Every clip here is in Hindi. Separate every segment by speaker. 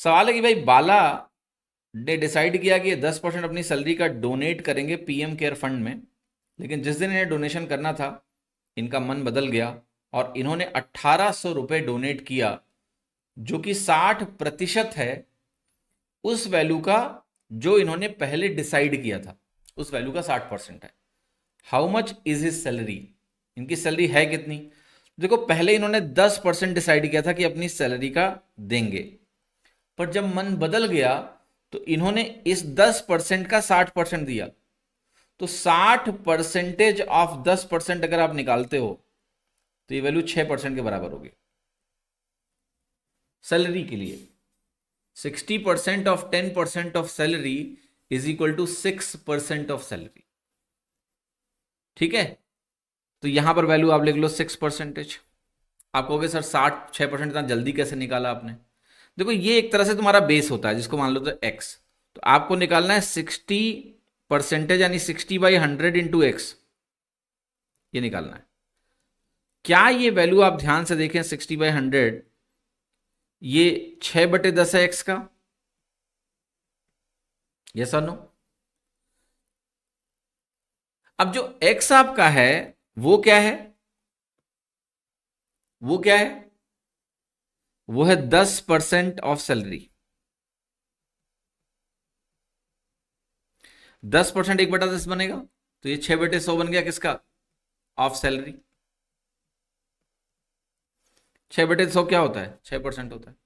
Speaker 1: सवाल है कि भाई बाला ने डिसाइड किया कि ये 10% अपनी सैलरी का डोनेट करेंगे पीएम केयर फंड में, लेकिन जिस दिन इन्हें डोनेशन करना था इनका मन बदल गया और इन्होंने 1800 रुपये डोनेट किया, जो कि 60% है उस वैल्यू का जो इन्होंने पहले डिसाइड किया था। उस वैल्यू का 60% है। How much is his salary? इनकी सैलरी है कितनी? देखो, पहले इन्होंने 10% डिसाइड किया था कि अपनी सैलरी का देंगे, पर जब मन बदल गया तो इन्होंने इस 10% का 60% दिया। तो 60% ऑफ 10% अगर आप निकालते हो तो ये वैल्यू 6% के बराबर होगी सैलरी के लिए। 60% of 10% of salary is equal to 6% of salary. ठीक है, तो यहां पर वैल्यू आप लिख लो 6%। आप कहोगे सर 6% इतना जल्दी कैसे निकाला आपने? देखो, ये एक तरह से तुम्हारा बेस होता है जिसको मान लो तो एक्स। तो आपको निकालना है 60% यानी 60/100 इंटू एक्स, ये निकालना है। क्या ये वैल्यू आप ध्यान से देखें 60/100, ये 6/10 है एक्स का? यस और नो? अब जो एक्स आपका है वो क्या है? वो क्या है? वो है 10% ऑफ सैलरी। 10% 1/10 बनेगा, तो ये 6/100 बन गया किसका? Of salary. 6/100 क्या होता है? 6% होता है।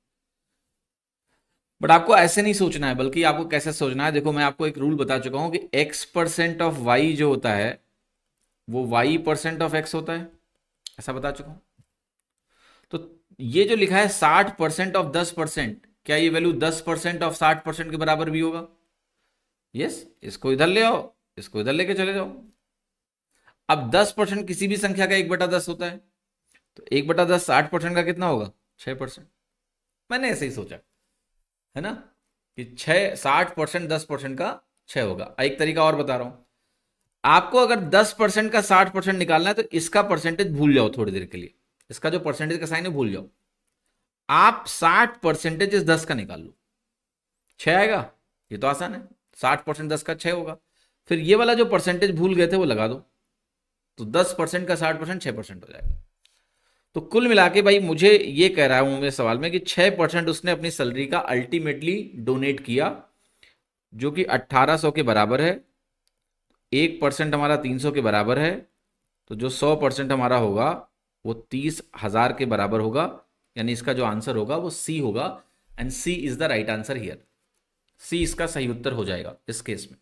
Speaker 1: बट आपको ऐसे नहीं सोचना है, बल्कि आपको कैसे सोचना है, देखो मैं आपको एक रूल बता चुका हूं कि x% ऑफ y जो होता है वो y% ऑफ x होता है, ऐसा बता चुका हूं। तो ये जो लिखा है 60% ऑफ 10%, क्या ये वैल्यू 10% ऑफ 60% के बराबर भी होगा? यस। इसको इधर ले आओ, इसको इधर लेके चले जाओ। अब 10% किसी भी संख्या का 1/10 होता है, तो 1/10 60% का कितना होगा? 6%। मैंने ऐसे ही सोचा, है ना, कि 60% 10% का 6 होगा। एक तरीका और बता रहा हूं, आपको अगर 10% का 60% निकालना है तो इसका परसेंटेज भूल जाओ थोड़ी देर के लिए, इसका जो परसेंटेज का साइन है भूल जाओ। आप 60% इस 10 का निकाल लो, 6 आएगा। ये तो आसान है, 60% 10 का 6 होगा। फिर ये वाला जो परसेंटेज भूल गए थे वो लगा दो, तो 10% का 60% 6% हो जाएगा। तो कुल मिला के भाई मुझे ये कह रहा हूं मैं सवाल में कि 6% उसने अपनी सैलरी का अल्टीमेटली डोनेट किया, जो कि 1800 के बराबर है। 1% हमारा 300 के बराबर है, तो जो 100% हमारा होगा वो 30,000 के बराबर होगा। यानी इसका जो आंसर होगा वो सी होगा, and C is the right answer here. C इसका सही उत्तर हो जाएगा इस केस में।